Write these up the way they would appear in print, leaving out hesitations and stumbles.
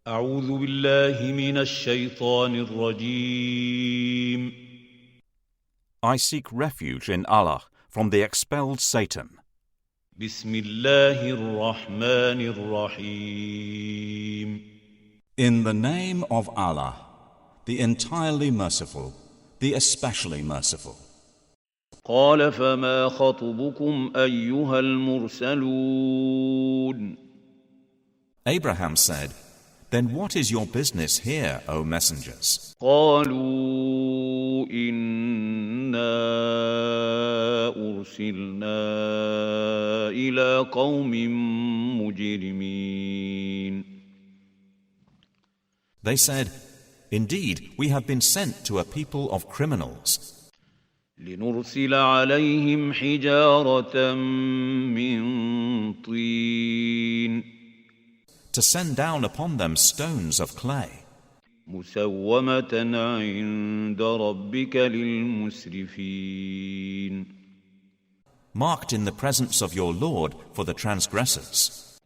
أعوذ بالله من الشيطان الرجيم. I seek refuge in Allah from the expelled Satan. بسم الله الرحمن الرحيم. In the name of Allah, the entirely merciful, the especially merciful. قال فما خطبكم أيها المرسلون. Abraham said, "Then what is your business here, O messengers?" قالوا إنا أرسلنا إلى قوم مجرمين. They said, "Indeed, we have been sent to a people of criminals, لنرسل عليهم حجارة من طين to send down upon them stones of clay, مسومة عند ربك للمسرفين. marked in the presence of your Lord for the transgressors.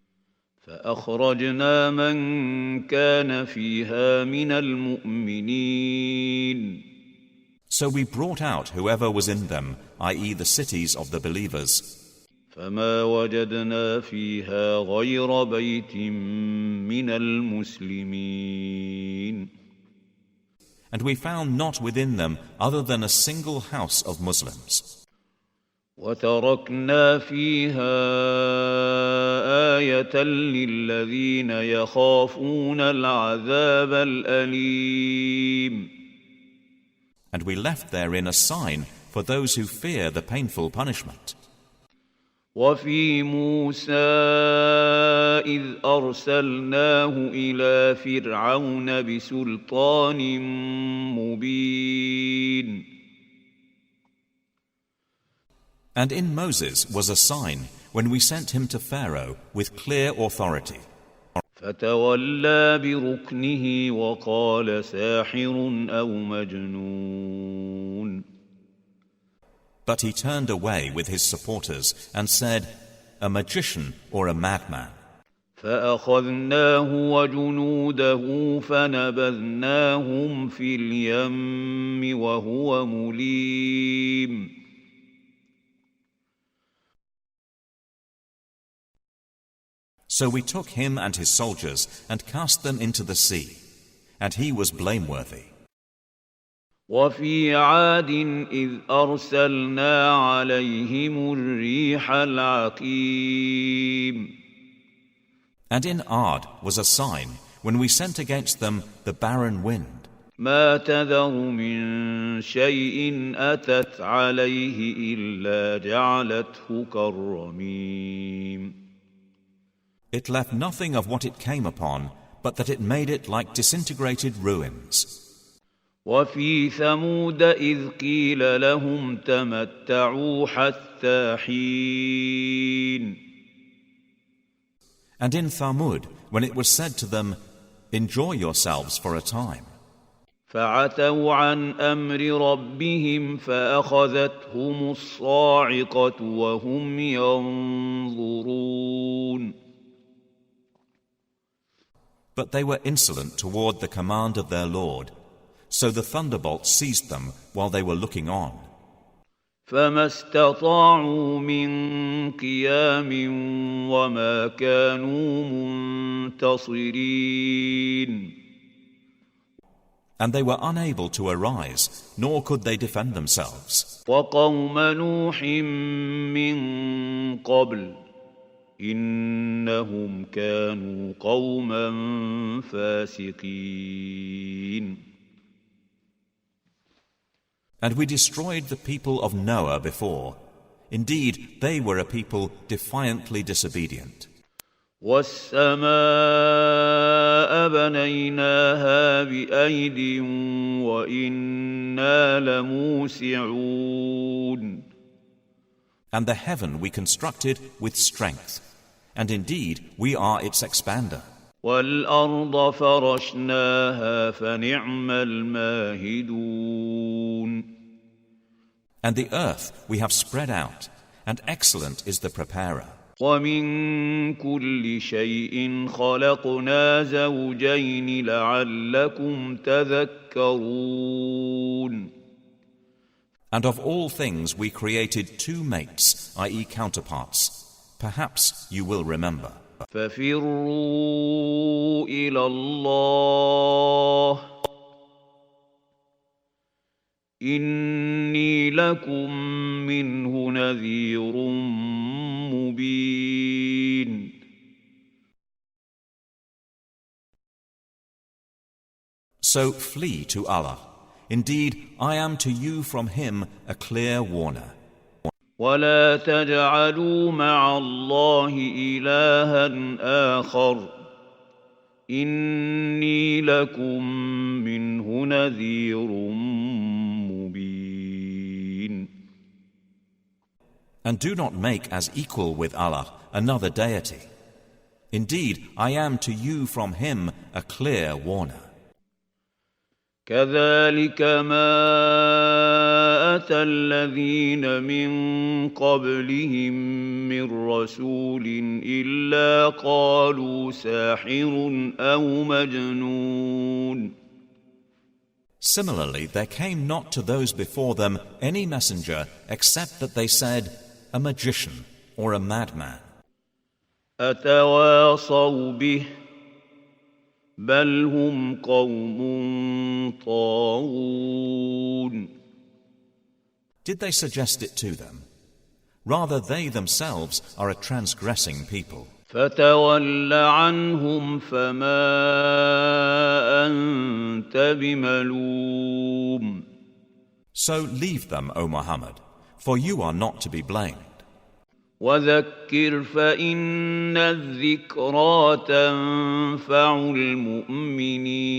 فأخرجنا من كان فيها من المؤمنين. So we brought out whoever was in them, i.e. the cities of the believers. فما وجدنا فيها غير بيت من المسلمين. And we found not within them other than a single house of Muslims. وتركنا فيها آية للذين يخافون العذاب الأليم. And we left therein a sign for those who fear the painful punishment. وفي موسى إذ أرسلناه إلى فرعون بسلطان مبين. And in Moses was a sign when we sent him to Pharaoh with clear authority. فتولى بركنه وقال ساحر أو مجنون. But he turned away with his supporters and said, "A magician or a madman." فأخذناه وجنوده فنبذناهم في اليم وهو مليم. So we took him and his soldiers and cast them into the sea, and he was blameworthy. وفي عاد إذ أرسلنا عليهم الريح العقيم. And in Ad was a sign when we sent against them the barren wind. ما تذر من شيء أتت عليه إلا جعلته كالرميم. It left nothing of what it came upon, but that it made it like disintegrated ruins. وفي ثمود إذ قيل لهم تمتعوا حتى حين. And in Thamud, when it was said to them, "Enjoy yourselves for a time," فعتوا عن أمر ربهم فأخذتهم الصاعقة وهم ينظرون. But they were insolent toward the command of their Lord, so the thunderbolt seized them while they were looking on. فما استطاعوا من قيام وما كانوا منتصرين. And they were unable to arise, nor could they defend themselves. وقوم نوح من قبل إنهم كانوا قوما فاسقين. And we destroyed the people of Noah before. Indeed, they were a people defiantly disobedient. والسماء بنيناها بأيد وإنا لموسعون. And the heaven we constructed with strength, and indeed we are its expander. والأرض فرشناها فنعم الماهدون. And the earth we have spread out, and excellent is the preparer. ومن كل شيء خلقنا زوجين لعلكم تذكرون. And of all things we created two mates, i.e. counterparts. Perhaps you will remember. ففروا إلى الله إني لكم منه نذير مبين. So flee to Allah. Indeed, I am to you from Him a clear warner. ولا تجعلوا مع الله إلها آخر إني لكم منه نذير مبين. And do not make as equal with Allah another deity. Indeed, I am to you from Him a clear warner. كذلك ما أتى الذين من قبلهم من رسول إلا قالوا ساحر أو مجنون. Similarly, there came not to those before them any messenger except that they said, a magician or a madman. أتواصوا به بل هم قوم طاغون. Did they suggest it to them? Rather, they themselves are a transgressing people. فتول عنهم فما أنت بملوم. So leave them, O Muhammad, for you are not to be blamed. وذكر فإن الذكرى تنفع المؤمنين.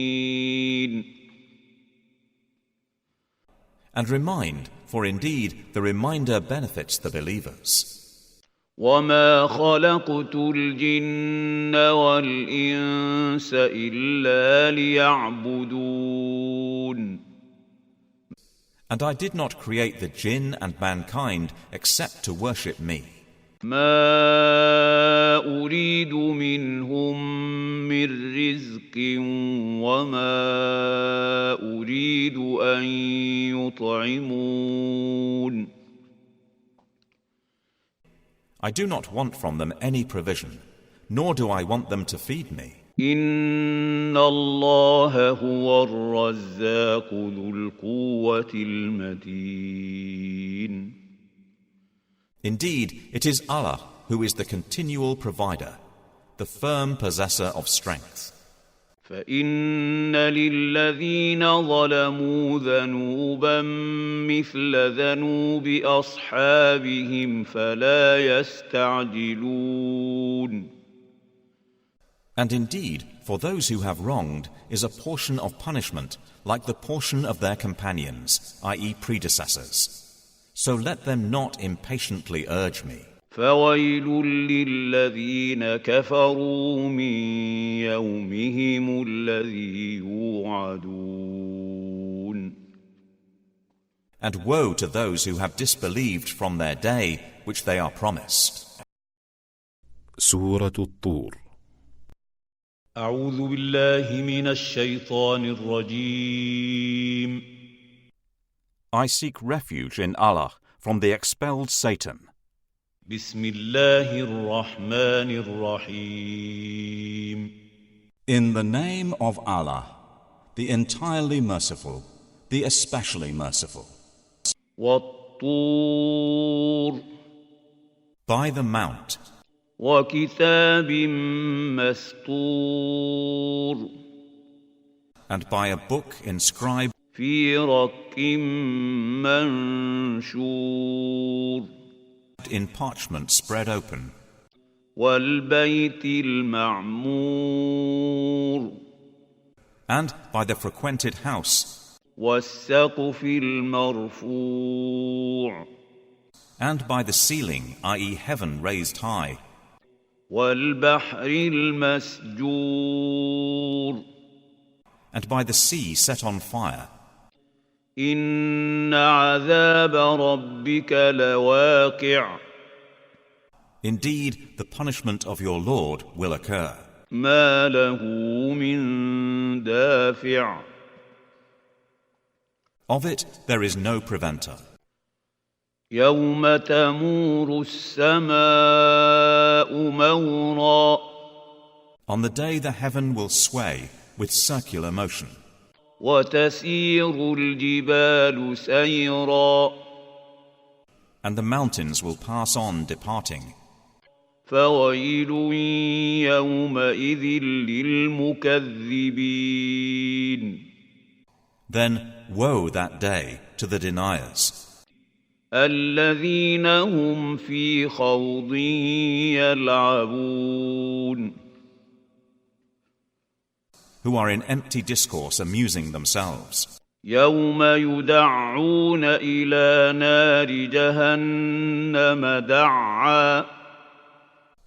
And remind, for indeed the reminder benefits the believers. وما خلقت الجن والإنس إلا ليعبدون. And I did not create the jinn and mankind except to worship me. ما أريد منهم من رزق وما أريد أن يطعمون. I do not want from them any provision, nor do I want them to feed me. إن الله هو الرزاق ذو القوة المتين. Indeed, it is Allah who is the continual provider, the firm possessor of strength. فإن للذين ظلموا ذنوبا مثل ذنوب أصحابهم فلا يستعجلون. And indeed, for those who have wronged is a portion of punishment like the portion of their companions, i.e. predecessors. So let them not impatiently urge me. فويل للذين كفروا من يومهم الذي يوعدون. And woe to those who have disbelieved from their day which they are promised. سورة الطور. أعوذ بالله من الشيطان الرجيم. I seek refuge in Allah from the expelled Satan. بسم الله الرحمن الرحيم. In the name of Allah, the entirely merciful, the especially merciful. والطور. By the mount. وكتاب مسطور. And by a book inscribed في رق منشور. in parchment spread open. والبيت المعمور. And by the frequented house. والسقف المرفوع. And by the ceiling, i.e. heaven raised high. والبحر المسجور. And by the sea set on fire. إن عذاب ربك لواقع. Indeed, the punishment of your Lord will occur. ما له من دافع Of it there is no preventer. يوم تمور السماء مورا On the day the heaven will sway with circular motion, وتسير الجبال سيرا and the mountains will pass on departing. فويل يومئذ للمكذبين Then woe that day to the deniers, الذين هم في خوض يلعبون who are in empty discourse amusing themselves. يوم يدعون إلى نار جهنم دعا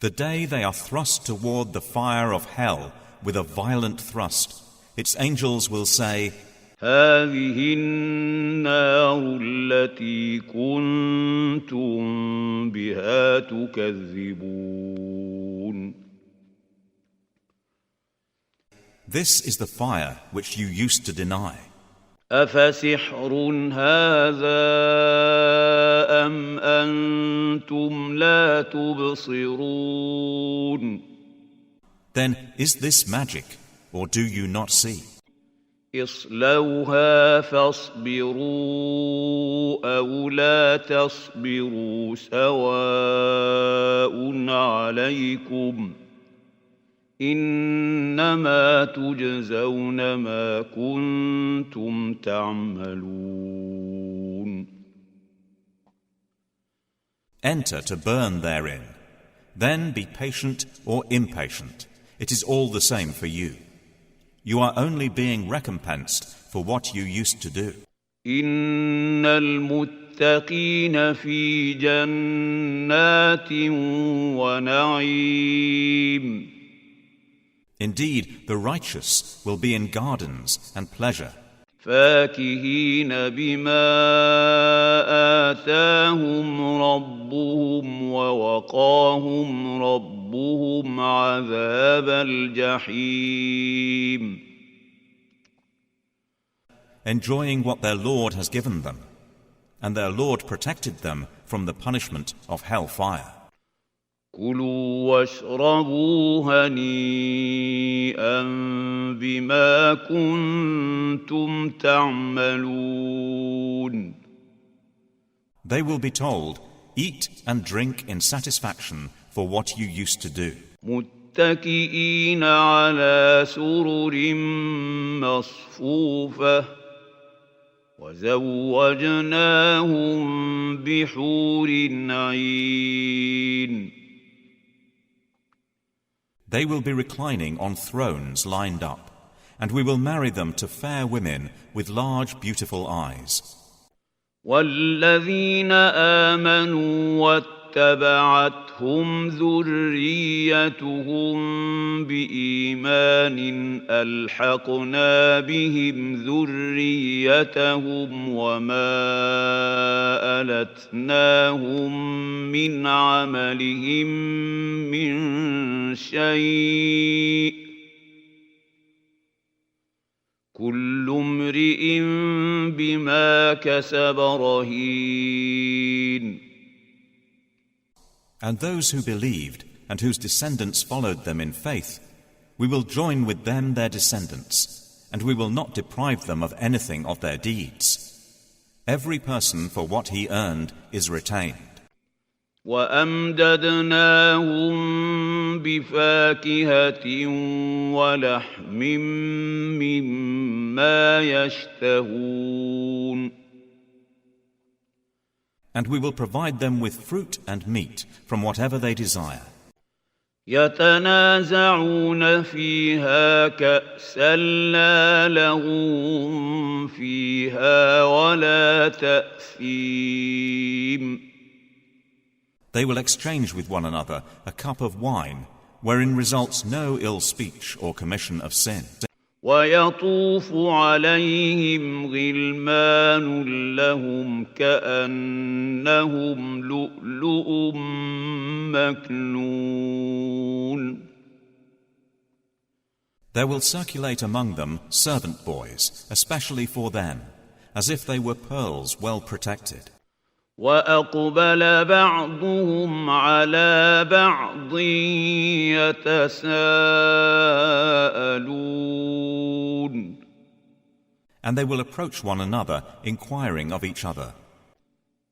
The day they are thrust toward the fire of hell with a violent thrust, its angels will say, هذه النار التي كنتم بها تكذبون This is the fire which you used to deny. أفسحر هذا أم أنتم لا تبصرون Then is this magic, or do you not see? اصلوها فاصبروا أو لا تصبروا سواء عليكم إنما تجزون ما كنتم تعملون Enter to burn therein. Then be patient or impatient. It is all the same for you. You are only being recompensed for what you used to do. إن المتقين في جنات ونعيم Indeed, the righteous will be in gardens and pleasure, فاكهين بما آتاهم ربهم ووقاهم ربهم عذاب الجحيم enjoying what their Lord has given them, and their Lord protected them from the punishment of hell-fire. كلوا واشربوا هنيئا بما كنتم تعملون They will be told, eat and drink in satisfaction for what you used to do. متكئين على سرر مصفوفة وزوجناهم بحور عين They will be reclining on thrones lined up, and we will marry them to fair women with large beautiful eyes. والذين آمنوا واتبعتهم ذريتهم بإيمان ألحقنا بهم ذريتهم وما ألتناهم من عملهم من شيء كل امرئ بما كسب رهين And those who believed and whose descendants followed them in faith, we will join with them their descendants, and we will not deprive them of anything of their deeds. Every person for what he earned is retained. وأمددناهم بفاكهة ولحم مما يشتهون And we will provide them with fruit and meat from whatever they desire. يتنازعون فيها كأسا لا لغو فيها ولا تأثيم They will exchange with one another a cup of wine, wherein results no ill speech or commission of sin. ويطوف عليهم غلمان لهم كأنهم لؤلؤ مكنون. There will circulate among them servant boys, especially for them, as if they were pearls well protected. وأقبل بعضهم على بعض يتساءلون. And they will approach one another, inquiring of each other.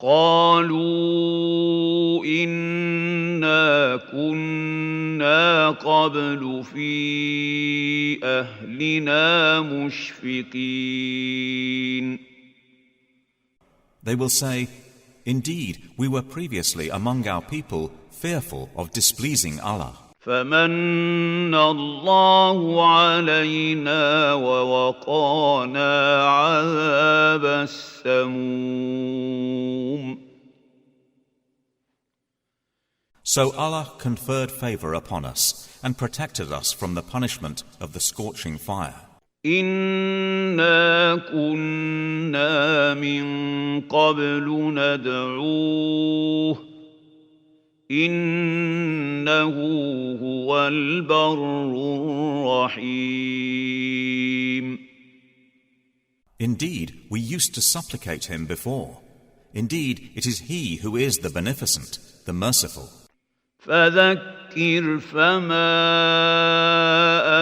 قالوا إنا كنا قبل في أهلنا مشفقين. They will say, indeed, we were previously among our people fearful of displeasing Allah. فمن الله علينا ووقانا عذاب السموم. So Allah conferred favor upon us and protected us from the punishment of the scorching fire. إنا كنا من قبل ندعوه إنه هو البر الرحيم. Indeed, we used to supplicate him before. Indeed, it is he who is the beneficent, the merciful. فذكر فما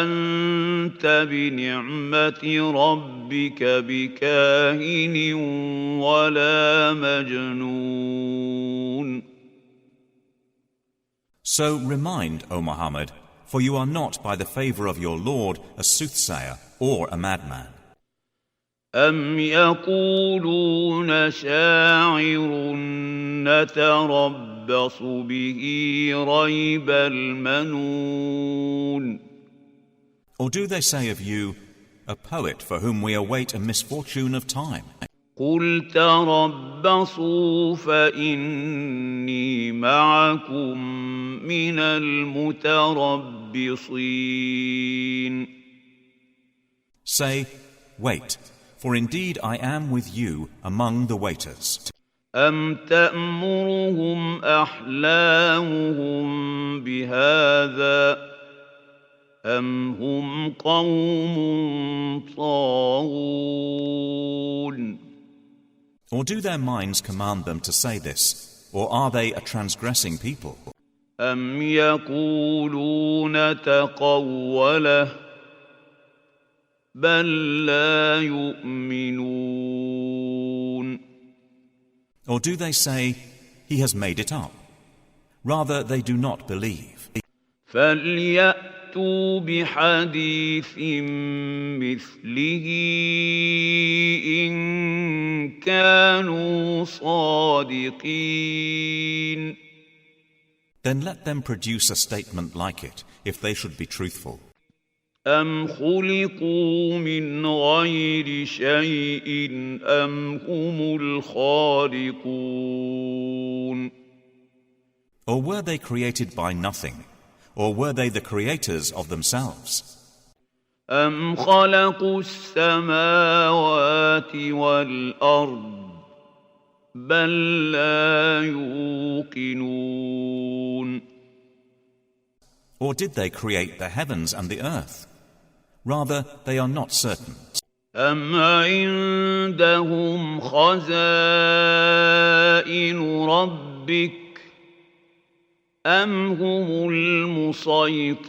أنت بنعمة ربك بكاهن ولا مجنون. So remind, O Muhammad, for you are not by the favor of your Lord a soothsayer or a madman. أم يقولون شاعر نتربص به ريب المنون. Or do they say of you, a poet for whom we await a misfortune of time? قل تربصوا فإني معكم من المتربصين. Say, wait, for indeed I am with you among the waiters. أم تأمرهم أحلامهم بهذا أم هم قوم طاغون. Or do their minds command them to say this, or are they a transgressing people? أم يقولون تقوله بل لا يؤمنون. Or do they say, he has made it up? Rather, they do not believe. فليأتوا بحديث مثله إن كانوا صادقين. Then let them produce a statement like it, if they should be truthful. أم خلقوا من غير شيء أم هم الخالقون. Or were they created by nothing? Or were they the creators of themselves? أم خلقوا السماوات والأرض بل لا يوقنون. Or did they create the heavens and the earth? Rather, they are not certain. أم عندهم خزائن ربك أم هم المسيطرون.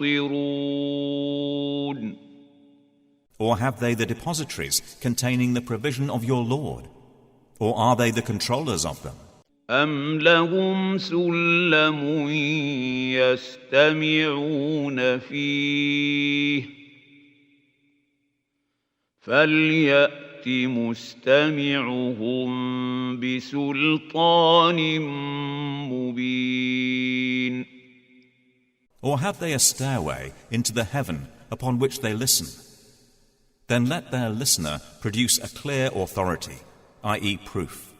Or have they the depositories containing the provision of your Lord? Or are they the controllers of them? أم لهم سلم يستمعون فيه فليأت مستمعهم بسلطان مبين. Or have they a stairway into the heaven upon which they listen? Then let their listener produce a clear authority, i.e. proof.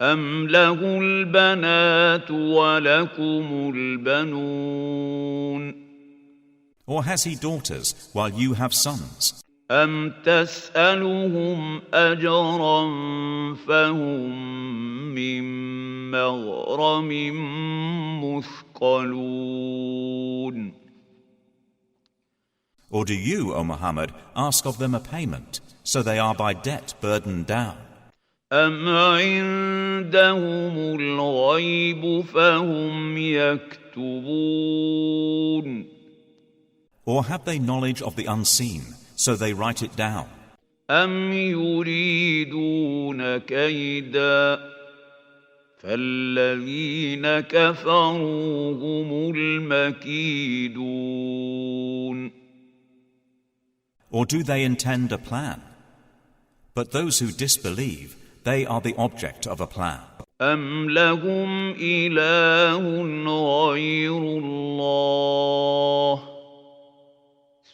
أم له البنات ولكم البنون. Or has he daughters while you have sons? أم تسألهم أجرا فهم من مغرم مثقلون. Or do you, O Muhammad, ask of them a payment, so they are by debt burdened down? أم عندهم الغيب فهم يكتبون. Or have they knowledge of the unseen, so they write it down? أم يريدون كيدا فالذين كفروا هم المكيدون. Or do they intend a plan? But those who disbelieve, they are the object of a plan. أم لهم إله غير الله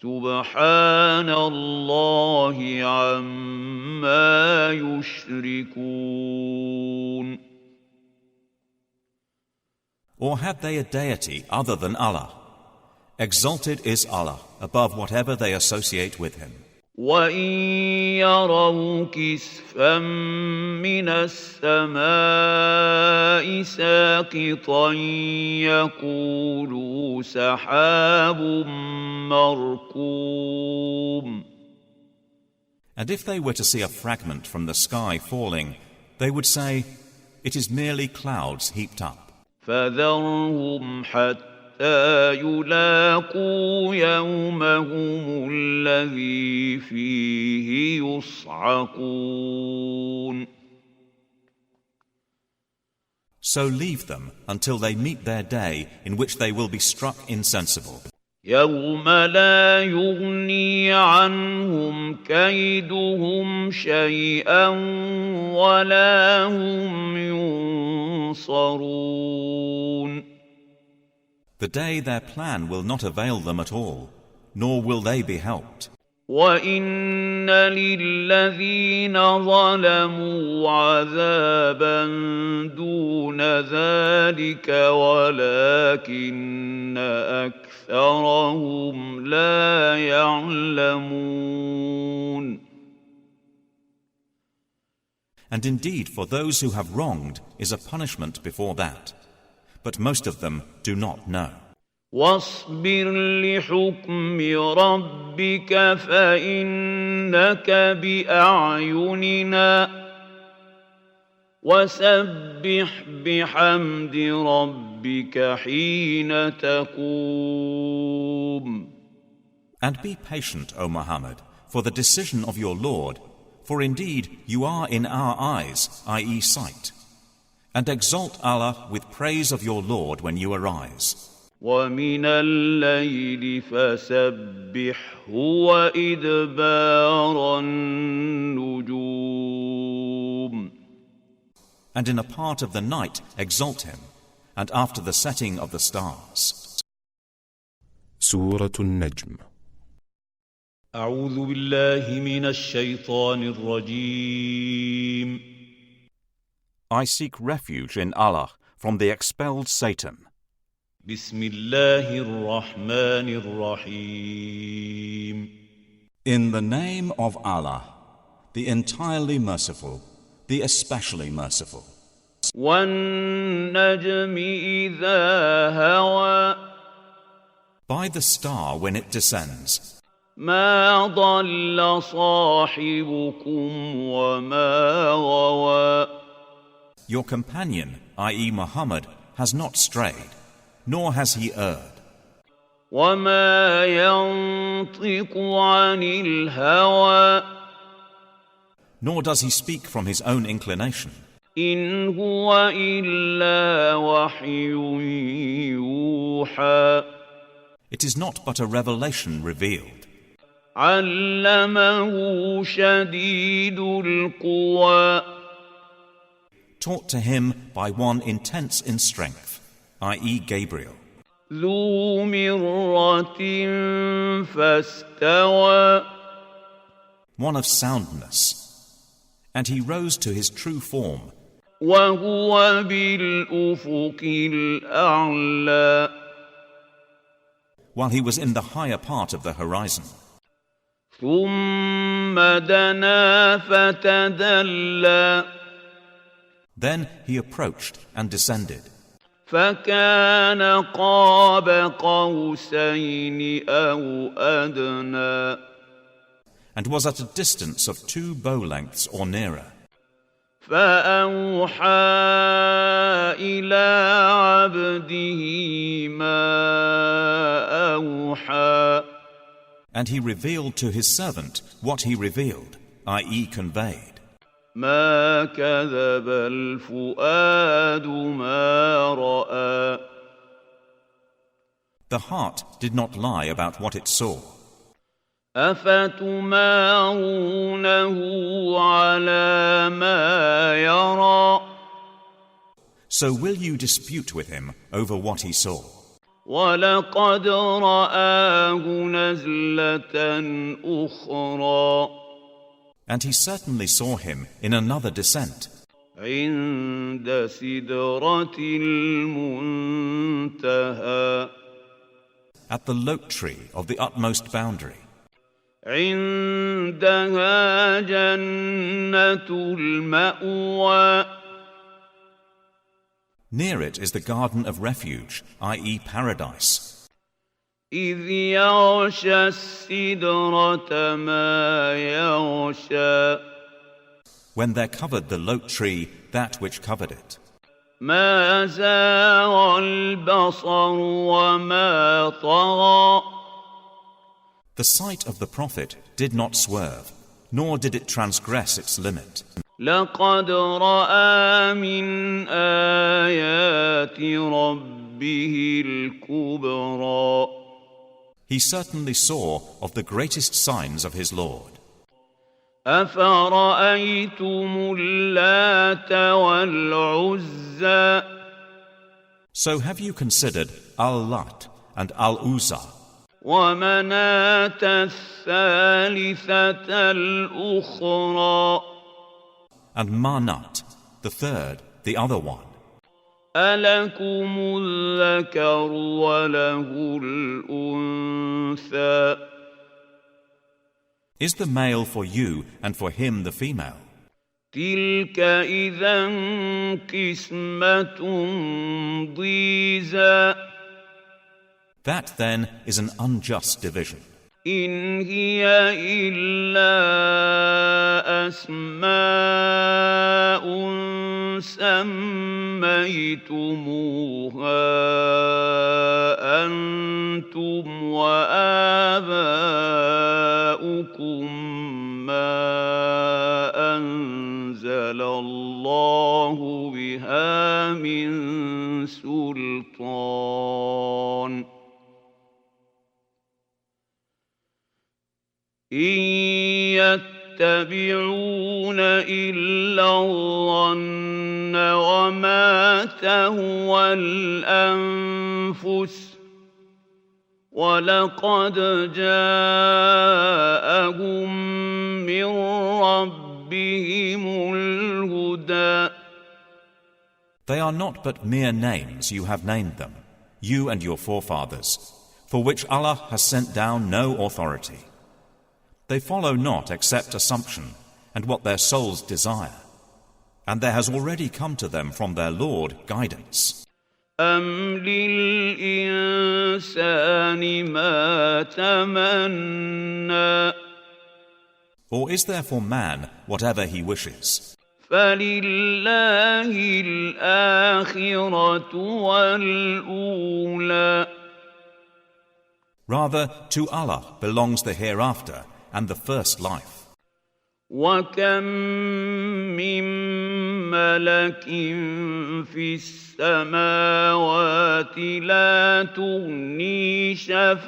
سبحان الله عما يشركون. Or have they a deity other than Allah? Exalted is Allah above whatever they associate with Him. وَإِن يَرَوْا كِسْفًا مِّنَ السَّمَاءِ سَاقِطًا يَقُولُوا سَحَابٌ مَّرْكُومٌ. And if they were to see a fragment from the sky falling, they would say, it is merely clouds heaped up. فَذَرْهُمْ حَتَّىٰ يُلَاقُوا يَوْمَهُمُ الَّذِي فِيهِ يُصْعَقُونَ. So leave them until they meet their day in which they will be struck insensible. يَوْمَ لَا يُغْنِي عَنْهُمْ كَيْدُهُمْ شَيْئًا وَلَا هُمْ يُنصَرُونَ. The day their plan will not avail them at all, nor will they be helped. وَإِنَّ لِلَّذِينَ ظَلَمُوا عَذَابًا دُونَ ذَلِكَ وَلَكِنَّ أَكْثَرَهُمْ لَا يَعْلَمُونَ. And indeed, for those who have wronged is a punishment before that, but most of them do not know. واصبر لحكم ربك فإنك بأعيننا وسبح بحمد ربك حين تقوم. And be patient, O Muhammad, for the decision of your Lord, for indeed you are in our eyes, i.e. sight. And exalt Allah with praise of your Lord when you arise. وَمِنَ اللَّيْلِ فَسَبِّحْهُ وَإِدْبَارَ النُّجُومِ. And in a part of the night exalt Him, and after the setting of the stars. سورة النجم. أعوذ بالله من الشيطان الرجيم. I seek refuge in Allah from the expelled Satan. بسم الله الرحمن الرحيم. In the name of Allah, the entirely merciful, the especially merciful. وَالنَّجْمِ إِذَا هَوَى. By the star when it descends. مَا ضَلَّ صَاحِبُكُمْ وَمَا غَوَى. Your companion, i.e. Muhammad, has not strayed, nor has he erred. وَمَا يَنطِقُ عَنِ الْهَوَى. Nor does he speak from his own inclination. إِنْ هُوَ إِلَّا وَحْيٌ يُوحَى. It is not but a revelation revealed. عَلَّمَهُ شَدِيدُ الْقُوَى. Taught to him by one intense in strength, i.e. Gabriel. ذُو مِرَّةٍ فَاسْتَوَى. One of soundness. And he rose to his true form. وَهُوَ بِالْأُفُقِ الْأَعْلَى. While he was in the higher part of the horizon. ثم دنا فتدلى Then he approached and descended, فكان قاب قوسين أو أدنى and was at a distance of 2 bow lengths or nearer. فأوحى إلى عبده ما أوحى And he revealed to his servant what he revealed, i.e. conveyed. ما كذب الفؤاد ما رأى The heart did not lie about what it saw. أفتمارونه على ما يرى So will you dispute with him over what he saw? ولقد رآه نزلة أخرى And he certainly saw him in another descent, عند سدرة المنتهى at the lote tree of the utmost boundary. عندها جنة المأوى Near it is the garden of refuge, i.e. paradise, إذ يغشى السدرة ما يغشى when there covered the lote tree that which covered it. ما زاغ البصر وما طغى The sight of the Prophet did not swerve, nor did it transgress its limit. لقد رأى من آيات ربه الكبرى He certainly saw of the greatest signs of his Lord. أفرأيتم اللات والعزى So have you considered Al-Lat and Al-Uzza ومناة الثالثة الأخرى and Manat, the third, the other one? ألكم الذكر وله الأنثى Is the male for you and for him the female? تلك إذا قسمة ضيزى That then is an unjust division. إن هي إلا أسماء سميتموها أنتم وآباؤكم ما أنزل الله بها من سلطان إن يتبعون إلا الظن وما تهوى الأنفس ولقد جاءهم من ربهم الهدى They are not but mere names you have named them, you and your forefathers, for which Allah has sent down no authority. They follow not except assumption and what their souls desire. And there has already come to them from their Lord guidance. أم للإنسان ما تمنى Or is there for man whatever he wishes? فلله الآخرة والأولى Rather, to Allah belongs the hereafter and the first life. وكم من ملك في السماوات لا تغني شفاعتهم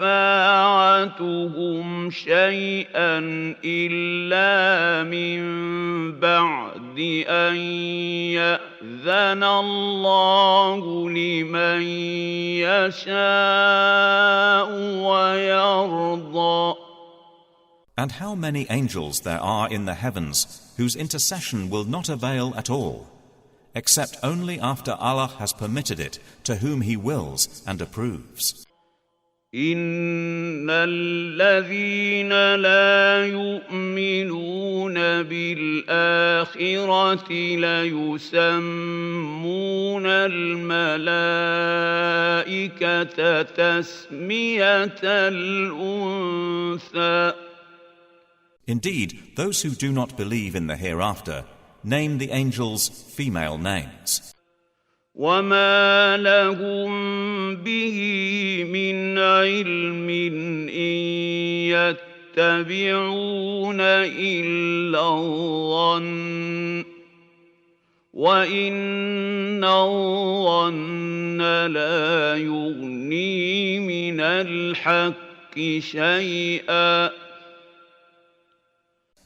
شيئا إلا من بعد أن يأذن الله لمن يشاء ويرضى And how many angels there are in the heavens whose intercession will not avail at all, except only after Allah has permitted it to whom He wills and approves. إن الذين لا يؤمنون بالآخرة ليسمون الملائكة تسمية الأنثى. Indeed, those who do not believe in the hereafter name the angels female names. وما لهم به من علم إن يتبعون إلا الظن وإن الظن لا يغني من الحق شيئا.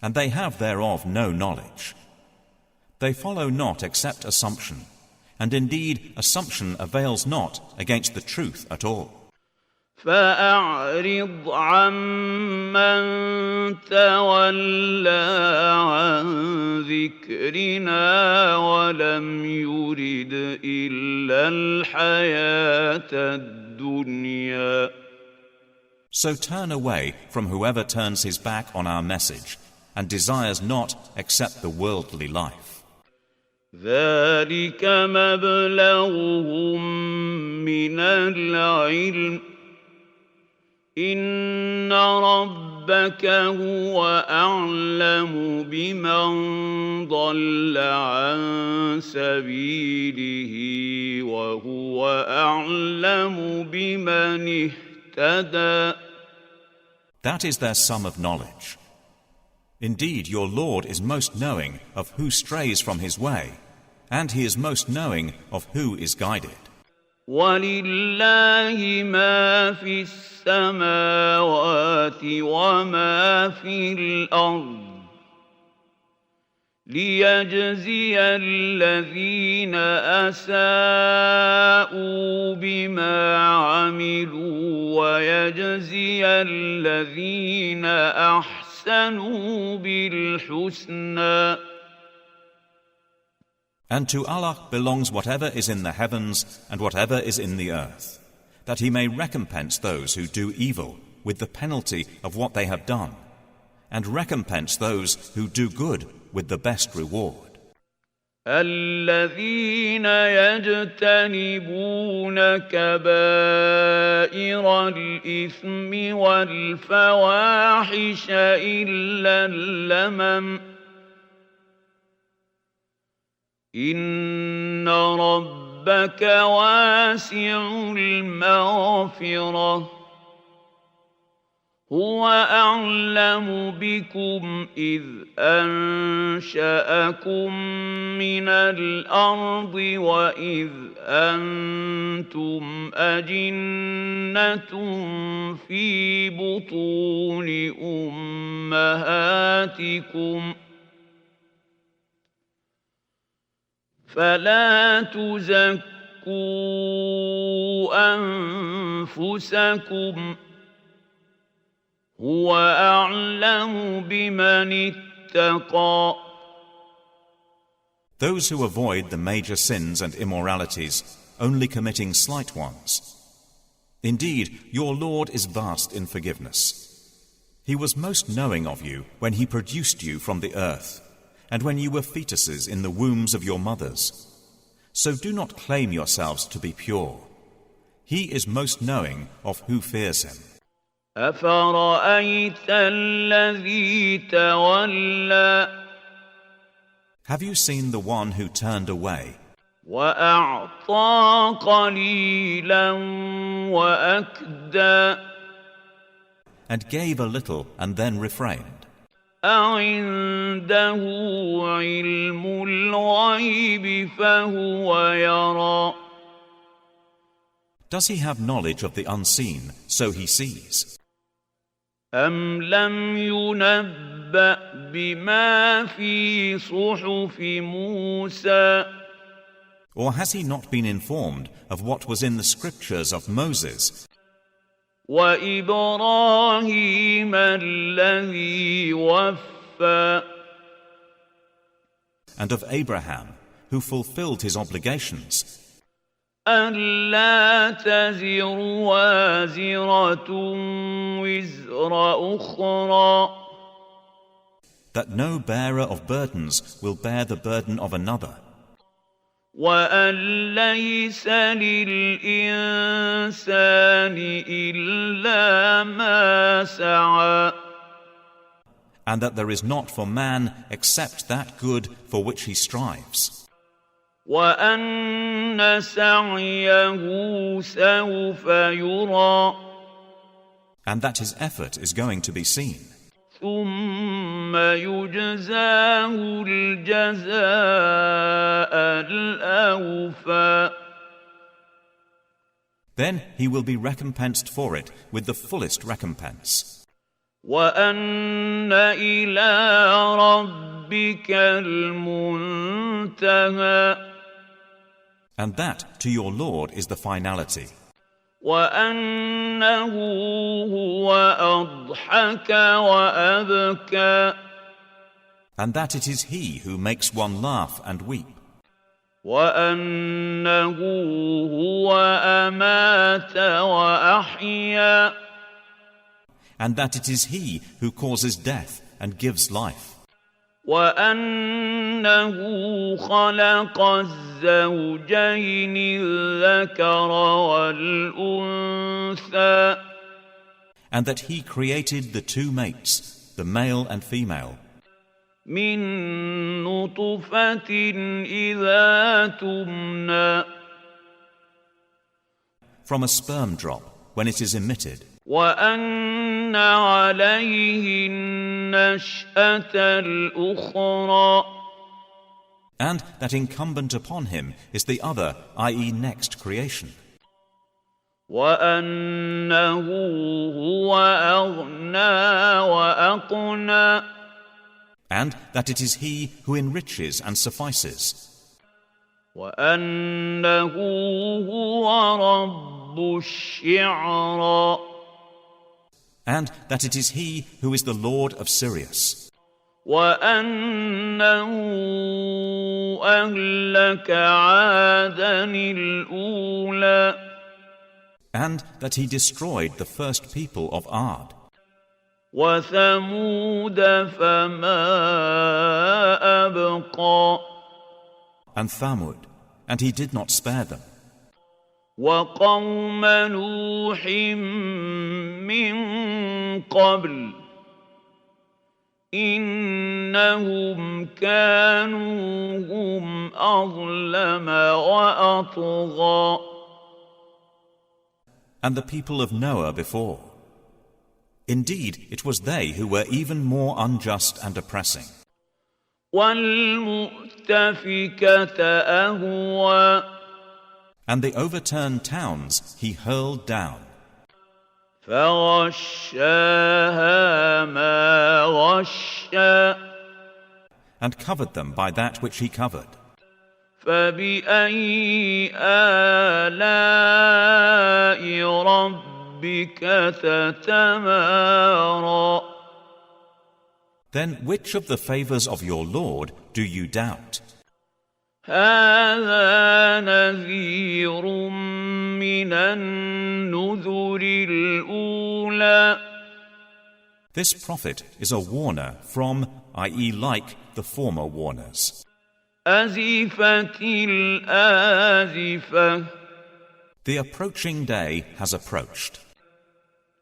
And they have thereof no knowledge. They follow not except assumption, and indeed assumption avails not against the truth at all. فأعرض عمن تولى عن ذكرنا ولم يرد إلا الحياة الدنيا. So turn away from whoever turns his back on our message and desires not except the worldly life. ذلك مبلغهم من العلم إن ربك هو أعلم بمن ضل عن سبيله وهو أعلم بمن اهتدى. That is their sum of knowledge. Indeed, your Lord is most knowing of who strays from his way, and he is most knowing of who is guided. وَلِلَّهِ مَا فِي السَّمَاوَاتِ وَمَا فِي الْأَرْضِ لِيَجْزِيَ الَّذِينَ أَسَاءُوا بِمَا عَمِلُوا وَيَجْزِيَ الَّذِينَ أَحْسَنُوا بِالْحُسْنَى. And to Allah belongs whatever is in the heavens and whatever is in the earth, that he may recompense those who do evil with the penalty of what they have done, and recompense those who do good with the best reward. الذين يجتنبون كبائر الإثم والفواحش إلا اللمم إن ربك واسع المغفرة هو أعلم بكم إذ أنشأكم من الأرض وإذ أنتم أجنة في بطون أمهاتكم فلا تزكوا أنفسكم هو أعلم بمن اتقى. Those who avoid the major sins and immoralities, only committing slight ones. Indeed, your Lord is vast in forgiveness. He was most knowing of you when he produced you from the earth, and when you were fetuses in the wombs of your mothers. So do not claim yourselves to be pure. He is most knowing of who fears him. أفرأيت الذي تولى Have you seen the one who turned away وأعطى قليلا وأكدى and gave a little and then refrained? أعنده علم الغيب فهو يرى Does he have knowledge of the unseen, so he sees? أم لم ينبأ بما في صحف موسى Or has he not been informed of what was in the scriptures of Moses وإبراهيم الذي وفى and of Abraham, who fulfilled his obligations? أَلَّا تَزِرُ وَازِرَةٌ وِزْرَ أُخْرَىٰ That no bearer of burdens will bear the burden of another. وَأَن لَّيْسَ لِلْإِنسَانِ إِلَّا مَا سَعَىٰ And that there is not for man except that good for which he strives. وَأَنَّ سَعْيَهُ سَوْفَ يُرَىٰ And that his effort is going to be seen. ثُمَّ يُجْزَاهُ الْجَزَاءَ الْأَوْفَىٰ Then he will be recompensed for it with the fullest recompense. وَأَنَّ إِلَىٰ رَبِّكَ الْمُنتَهَىٰ And that to your Lord is the finality. وَأَنَّهُ هُوَ أَضْحَكَ وَأَبْكَىٰ And that it is he who makes one laugh and weep. وَأَنَّهُ هُوَ أَمَاتَ وَأَحْيَا And that it is he who causes death and gives life. وَأَنَّهُ خَلَقَ الزَّوْجَيْنِ الذَّكَرَ وَالْأُنثَىٰ And that he created the two mates, the male and female, مِن نُّطْفَةٍ إِذَا تُمْنَىٰ from a sperm drop when it is emitted. وَأَنَّ عَلَيْهِ النَّشْأَةَ الْأُخْرَىٰ And that incumbent upon him is the other, i.e. next creation. وَأَنَّهُ هُوَ أَغْنَىٰ وَأَقْنَىٰ And that it is he who enriches and suffices. وَأَنَّهُ هُوَ رَبُّ الشِّعْرَىٰ And that it is he who is the Lord of Sirius. وَأَنَّهُ أَهْلَكَ عَادًا الْأُولَىٰ And that he destroyed the first people of Ad. وَثَمُودَ فَمَا أَبْقَىٰ And Thamud, and he did not spare them. وَقَوْمَ نُوحٍ مِّن قَبْلُ إِنَّهُمْ كَانُوا هُمْ أَظْلَمَ وَأَطْغَىٰ And the people of Noah before. Indeed, it was they who were even more unjust and oppressing. وَالْمُؤْتَفِكَةَ أَهْوَىٰ And the overturned towns he hurled down. فَغَشَّاهَا مَا غَشَّىٰ And covered them by that which he covered. فَبِأَيِّ آلَاءِ رَبِّكَ تَتَمَارَىٰ Then which of the favors of your Lord do you doubt? هَٰذَا نَذِيرٌ مِّنَ النُّذُرِ الْأُولَىٰ This prophet is a warner from, i.e. like the former warners. أَزِفَتِ الْآزِفَةُ The approaching day has approached.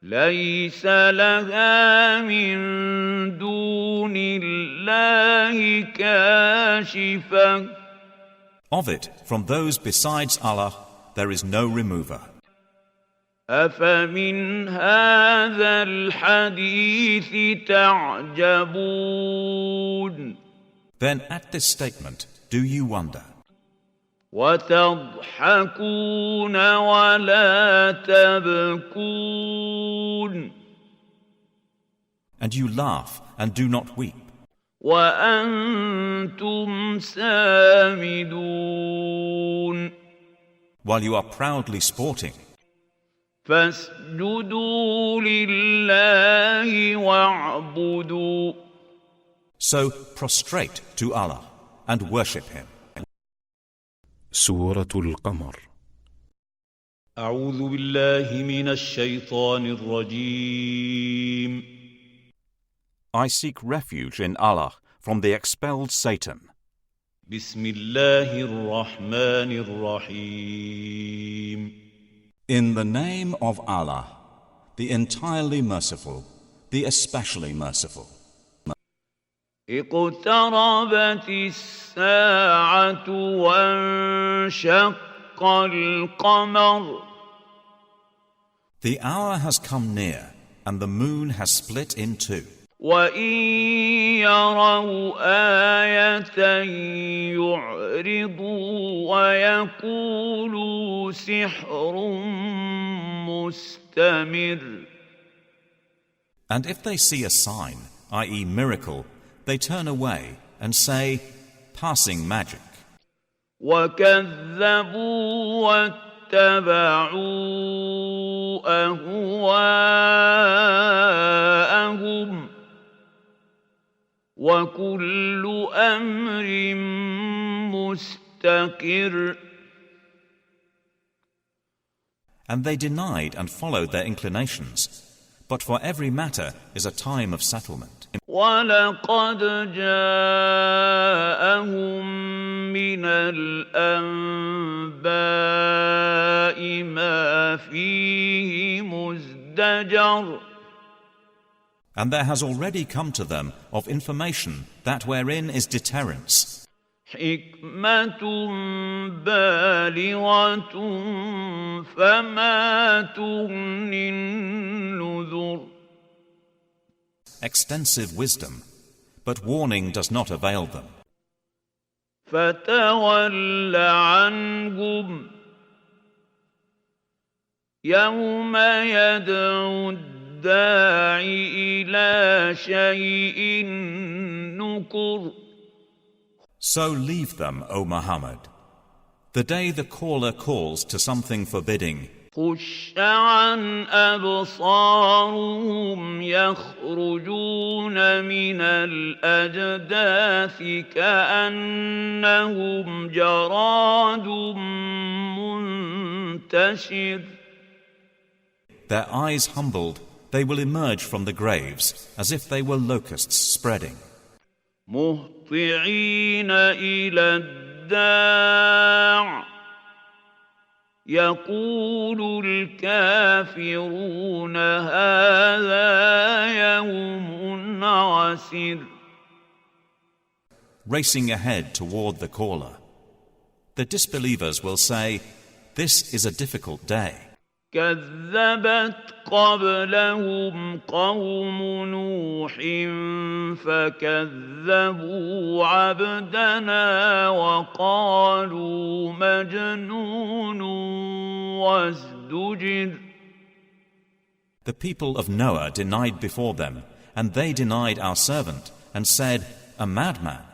لَيْسَ لَهَا مِن دُونِ اللَّهِ كَاشِفَةٌ Of it, from those besides Allah, there is no remover. أَفَمِنْ هَٰذَا الْحَدِيثِ تَعْجَبُونَ Then at this statement, do you wonder? وَتَضْحَكُونَ وَلَا تَبْكُونَ And you laugh and do not weep. وَأَنْتُمْ سَامِدُونَ While you are proudly sporting. فَاسْجُدُوا لِلَّهِ وَاعْبُدُوا So prostrate to Allah and worship Him. سورة القمر أعوذ بالله من الشيطان الرجيم. I seek refuge in Allah from the expelled Satan. بسم الله الرحمن الرحيم. In the name of Allah, the entirely merciful, the especially merciful. اقتربت الساعة وانشق القمر. The hour has come near, and the moon has split in two. وَإِن يَرَوْا آيَةً يُعْرِضُوا وَيَقُولُوا سِحْرٌ مُسْتَمِرٌّ. And if they see a sign, i.e. miracle, they turn away and say, passing magic. وَكَذَّبُوا وَاتَّبَعُوا أَهْوَاءَهُمْ وَكُلُّ أَمْرٍ مُسْتَقِرٌّ. And they denied and followed their inclinations. But for every matter is a time of settlement. وَلَقَدْ جَاءَهُم مِّنَ الْأَنبَاءِ مَا فِيهِ مُزْدَجَرٌ. And there has already come to them of information that wherein is deterrence. حِكْمَةٌ بَالِغَةٌ فَمَا تُغْنِ النُّذُرُ. Extensive wisdom, but warning does not avail them. فَتَوَلَّ عَنْهُمْ يَوْمَ يَدْعُ الدَّاعِ إِلَى شَيْءٍ نُكُرٍ. So leave them, O Muhammad, the day the caller calls to something forbidding. خُشَّ عَنْ أَبْصَارُهُمْ يَخْرُجُونَ مِنَ الْأَجْدَاثِ كَأَنَّهُمْ جَرَادٌ مُنتَشِرٌ. Their eyes humbled, they will emerge from the graves as if they were locusts spreading. مُهْطِعِينَ إِلَى الدَّاعِ يَقُولُ الْكَافِرُونَ هَذَا يَوْمٌ عَسِرٌ. Racing ahead toward the caller, the disbelievers will say, this is a difficult day. كَذَّبَتْ قَبْلَهُمْ قَوْمُ نُوحٍ فَكَذَّبُوا عَبْدَنَا وَقَالُوا مَجْنُونٌ وَازْدُجِرَ. The people of Noah denied before them, and they denied our servant, and said, a madman,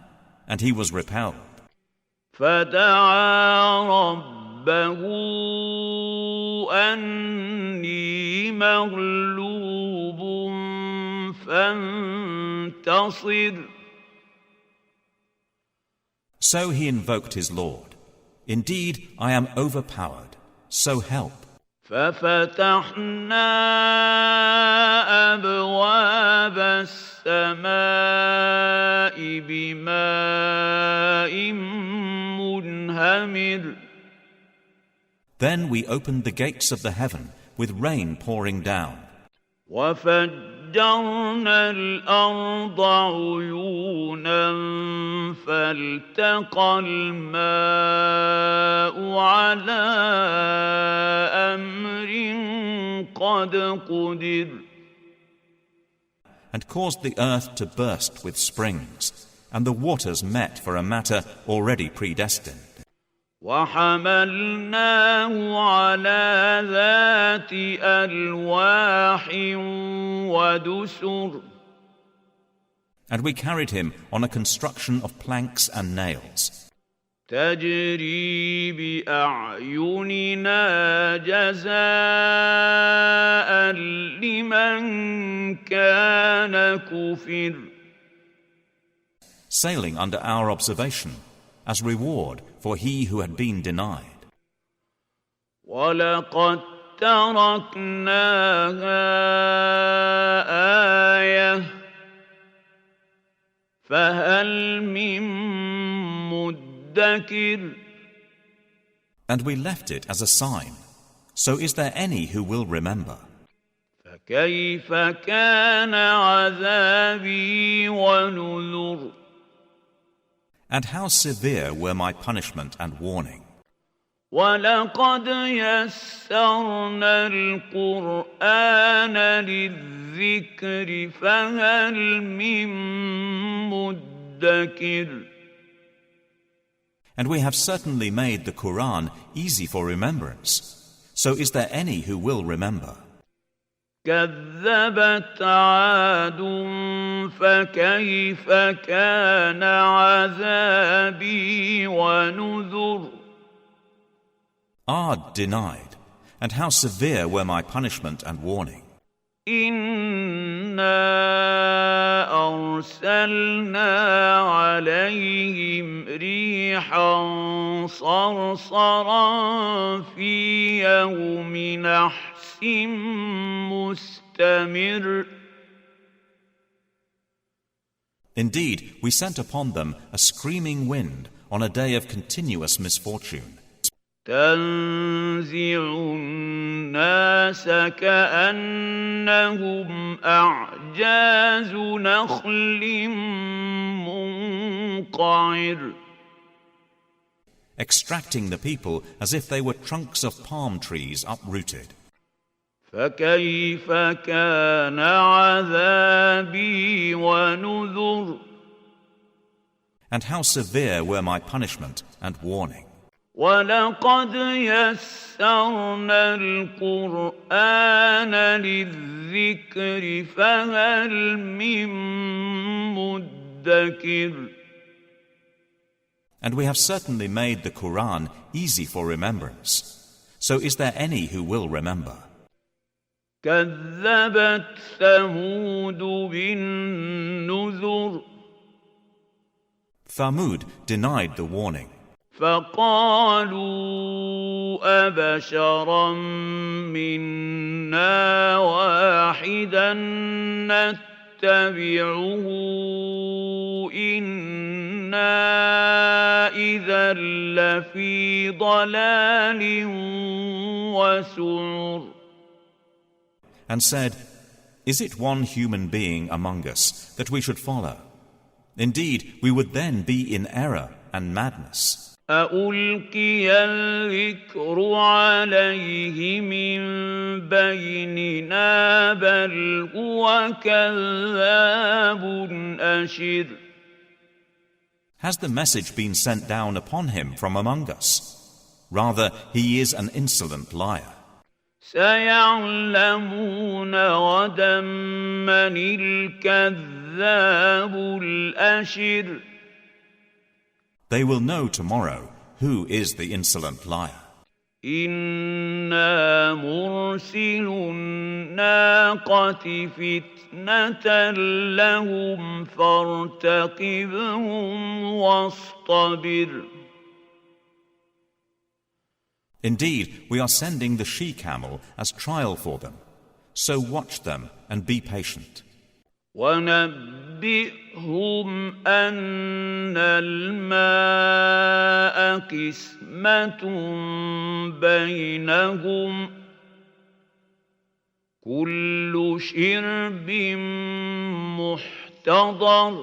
and he was repelled. فَدَعَا رَبَّهُ أَنِّي مَغْلُوبٌ فَانتَصِرْ. So he invoked his Lord. Indeed, I am overpowered, so help. فَفَتَحْنَا أَبْوَابَ السَّمَاءِ بِمَاءٍ مُنْهَمِرٍ. Then we opened the gates of the heaven with rain pouring down. وَفَجَّرْنَا الْأَرْضَ عُيُونًا فَالْتَقَى الْمَاءُ عَلَى أَمْرٍ قَدْ قُدِرَ. And caused the earth to burst with springs, and the waters met for a matter already predestined. وَحَمَلْنَاهُ عَلَى ذَاتِ أَلْوَاحٍ وَدُسُرٍ. And we carried him on a construction of planks and nails. تَجْرِي بِأَعْيُنِنَا جَزَاءً لِمَنْ كَانَ كُفِرَ. Sailing under our observation, as reward for he who had been denied. وَلَقَدْ تَرَكْنَاهَا آيَةً فَهَلْ مِن مُّدَّكِرٍ. And we left it as a sign. So is there any who will remember? فَكَيْفَ كَانَ عَذَابِي وَنُذُرِ. And how severe were my punishment and warning. وَلَقَدْ يَسَّرْنَا الْقُرْآنَ لِلذِّكْرِ فَهَلْ مِن مُّدَّكِرٍ. And we have certainly made the Quran easy for remembrance. So is there any who will remember? كَذَّبَتْ عَادٌ فَكَيْفَ كَانَ عَذَابِي وَنُذُرِ. Ad denied, and how severe were my punishment and warning. إِنَّا أَرْسَلْنَا عَلَيْهِمْ رِيحًا صَرْصَرًا فِي يَوْمِ نَحْسٍ مُسْتَمِرٍّ. Indeed, we sent upon them a screaming wind on a day of continuous misfortune. تنزع الناس كأنهم أعجاز نخل منقعر. Extracting the people as if they were trunks of palm trees uprooted. فكيف كان عذابي ونذر. And how severe were my punishment and warning. وَلَقَدْ يَسَّرْنَا الْقُرْآنَ لِلذِّكْرِ فَهَلْ مِن مُّدَّكِرٍ. And we have certainly made the Quran easy for remembrance. So is there any who will remember? كَذَّبَتْ ثَمُودُ بِالنُّذُرِ. Thamud denied the warning. فَقَالُوا أَبَشَرًا مِّنَّا وَاحِدًا نَّتَّبِعُهُ إِنَّا إِذًا لَّفِي ضَلَالٍ وَسُعُرٍ. And said, "Is it one human being among us that we should follow? Indeed, we would then be in error and madness." أَأُلْقِيَ الذِّكْرُ عَلَيْهِ مِن بَيْنِنَا بَلْ هُوَ كَذَّابٌ أَشِرٌ. Has the message been sent down upon him from among us? Rather, he is an insolent liar. سَيَعْلَمُونَ غَدًا مَّنِ الْكَذَّابُ الْأَشِرُ. They will know tomorrow who is the insolent liar. إِنَّا مُرْسِلُو النَّاقَةِ فِتْنَةً لَّهُمْ فَارْتَقِبْهُمْ وَاصْطَبِرْ. Indeed, we are sending the she-camel as trial for them. So watch them and be patient. وَنَبِّئْهُمْ أَنَّ الْمَاءَ قِسْمَةٌ بَيْنَهُمْ كُلُّ شِرْبٍ مُحْتَضَرٍ.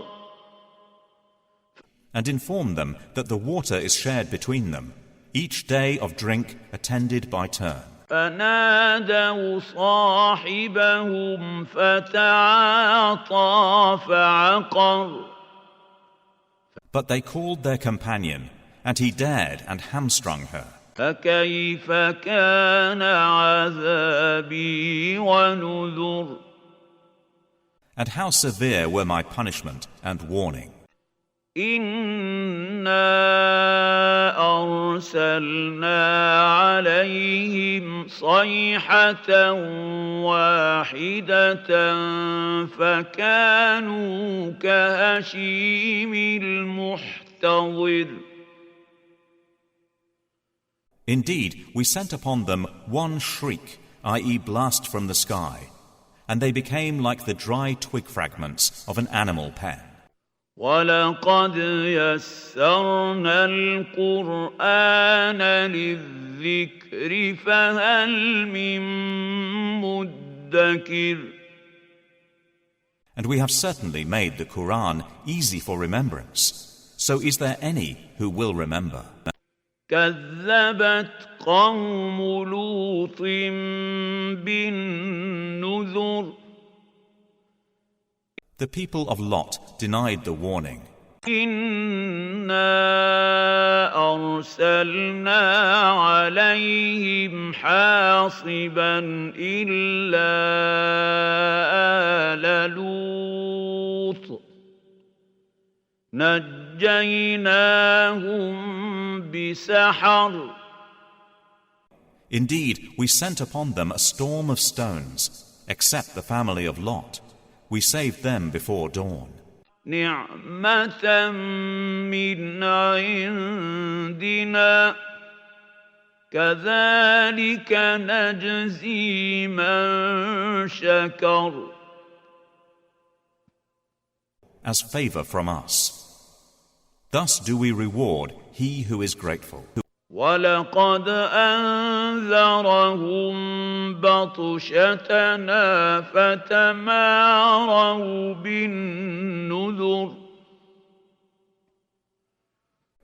And inform them that the water is shared between them, each day of drink attended by turn. فَنَادَوْا صَاحِبَهُمْ فَتَعَاطَىٰ فَعَقَرَ. But they called their companion, and he dared and hamstrung her. فَكَيْفَ كَانَ عَذَابِي وَنُذُرِ. And how severe were my punishment and warning. إِنَّا أَرْسَلْنَا عَلَيْهِمْ صَيْحَةً وَاحِدَةً فَكَانُوا كَهَشِيمِ الْمُحْتَظِرِ. Indeed, we sent upon them one shriek, i.e. blast from the sky, and they became like the dry twig fragments of an animal pen. وَلَقَدْ يَسَّرْنَا الْقُرْآنَ لِلذِّكْرِ فَهَلْ مِن مُّدَّكِرٍ. And we have certainly made the Quran easy for remembrance. So is there any who will remember? كَذَّبَتْ قَوْمُ لُوطٍ بِالنُّذُرِ. The people of Lot denied the warning. إِنَّا أَرْسَلْنَا عَلَيْهِمْ حَاصِبًا إِلَّا آلَ لُوطٍ نَجَّيْنَاهُمْ بِسَحَرٍ. Indeed, we sent upon them a storm of stones, except the family of Lot. We saved them before dawn. نِعْمَةً مِّنْ عِندِنَا كَذَلِكَ نَجْزِي مَن شَكَرَ. As favor from us. Thus do we reward he who is grateful. وَلَقَدْ أَنذَرَهُم بَطْشَتَنَا فَتَمَارَوْا بِالنُّذُرِ.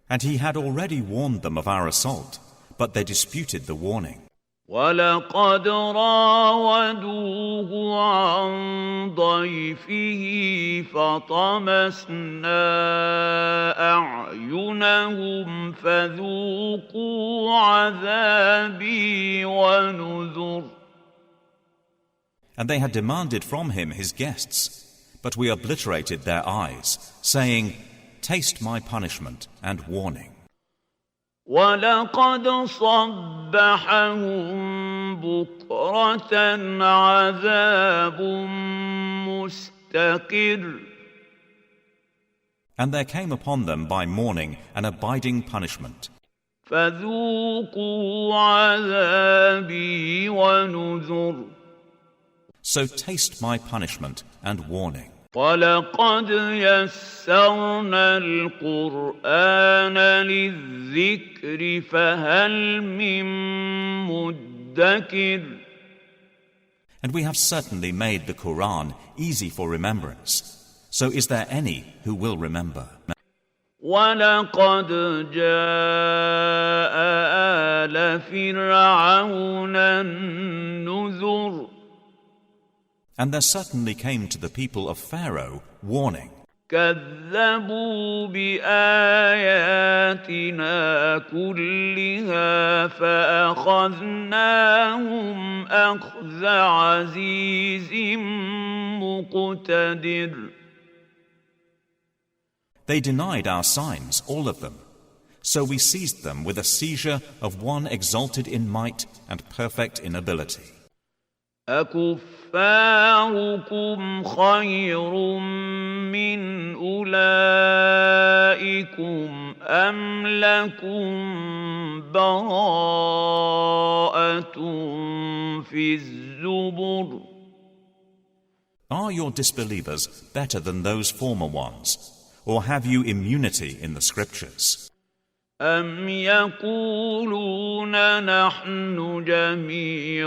And he had already warned them of our assault, but they disputed the warning. وَلَقَدْ رَاوَدُوهُ عَن ضَيْفِهِ فَطَمَسْنَا أَعْيُنَهُمْ فَذُوقُوا عَذَابِي وَنُذُرِ. And they had demanded from him his guests, but we obliterated their eyes, saying, "Taste my punishment and warning." وَلَقَدْ صَبَّحَهُم بُكْرَةً عَذَابٌ مُّسْتَقِرٌّ. And there came upon them by morning an abiding punishment. فَذُوقُوا عَذَابِي وَنُذُرِ. So taste my punishment and warning. وَلَقَدْ يَسَّرْنَا الْقُرْآنَ لِلذِّكْرِ فَهَلْ مِن مُّدَّكِرٍ. And we have certainly made the Quran easy for remembrance. So is there any who will remember? وَلَقَدْ جَاءَ آلَ فِرْعَوْنَ النُّذُرُ. And there certainly came to the people of Pharaoh warning. كَذَّبُوا بِآيَاتِنَا كُلِّهَا فَأَخَذْنَاهُمْ أَخْذَ عَزِيزٍ مُّقْتَدِرٍ. They denied our signs, all of them. So we seized them with a seizure of one exalted in might and perfect in ability. أَكُفَّارُكُمْ خَيْرٌ مِّنْ أُولَئِكُمْ أَمْ لَكُمْ بَرَاءَةٌ فِي الزُّبُرِ. Are your disbelievers better than those former ones? Or have you immunity in the scriptures? أَمْ يَقُولُونَ نَحْنُ جَمِيعٌ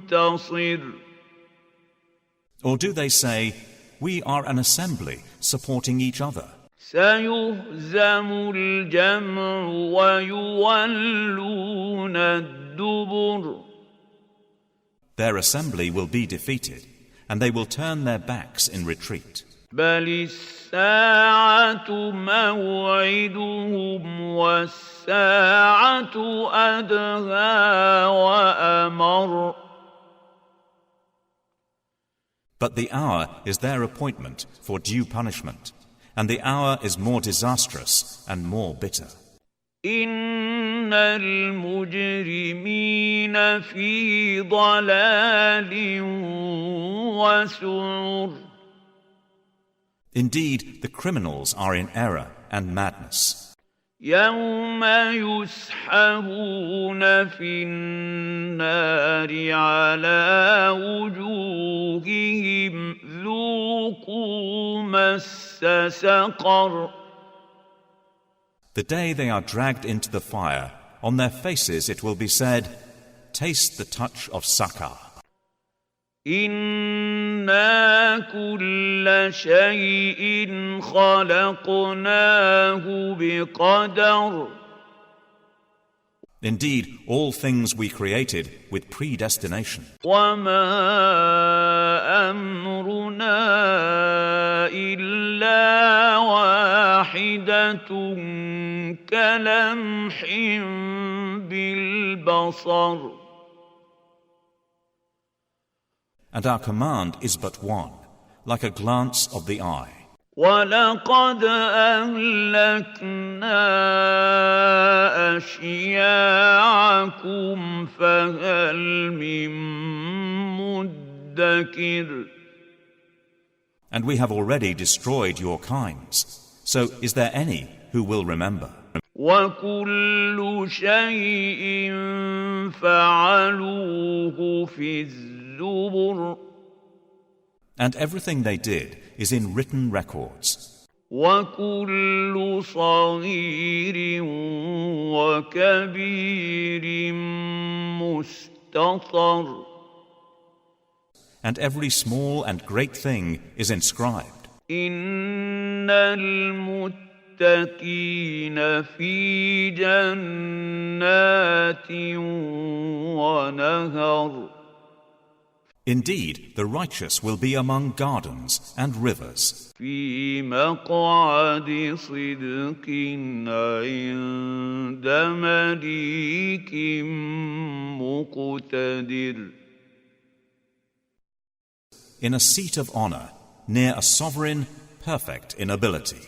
مُّنتَصِرٌ. Or do they say, we are an assembly supporting each other? سَيُهْزَمُ الْجَمْعُ وَيُوَلُّونَ الدُّبُرَ. Their assembly will be defeated, and they will turn their backs in retreat. بَلِ السَّاعَةُ مَوْعِدُهُمْ وَالسَّاعَةُ أَدْهَىٰ وَأَمَرُّ. But the hour is their appointment for due punishment, and the hour is more disastrous and more bitter. إِنَّ الْمُجْرِمِينَ فِي ضَلَالٍ وَسُعُرٍ. Indeed, the criminals are in error and madness. يوم يسحبون في النار على وجوههم ذوقوا مس سقر. The day they are dragged into the fire, on their faces it will be said, taste the touch of Sakar. إِنَّا كُلَّ شَيْءٍ خَلَقْنَاهُ بِقَدَرٍ. Indeed, all things we created with predestination. وَمَا أَمْرُنَا إِلَّا وَاحِدَةٌ كَلَمْحٍ بِالْبَصَرِ. And our command is but one, like a glance of the eye. وَلَقَدْ أَهْلَكْنَا أَشْيَاعَكُمْ فَهَلْ مِن مُّدَّكِرٍ. And we have already destroyed your kinds. So is there any who will remember? وَكُلُّ شَيْءٍ فَعَلُوهُ فِي الزُّبُرِ. And everything they did is in written records. وَكُلُّ صَغِيرٍ وَكَبِيرٍ مُسْتَطَرٍ. And every small and great thing is inscribed. إِنَّ الْمُتَّقِينَ فِي جَنَّاتٍ وَنَهَرٍ. Indeed, the righteous will be among gardens and rivers. في مقعد صدق عند مليك مقتدر. In a seat of honor, near a sovereign perfect in ability.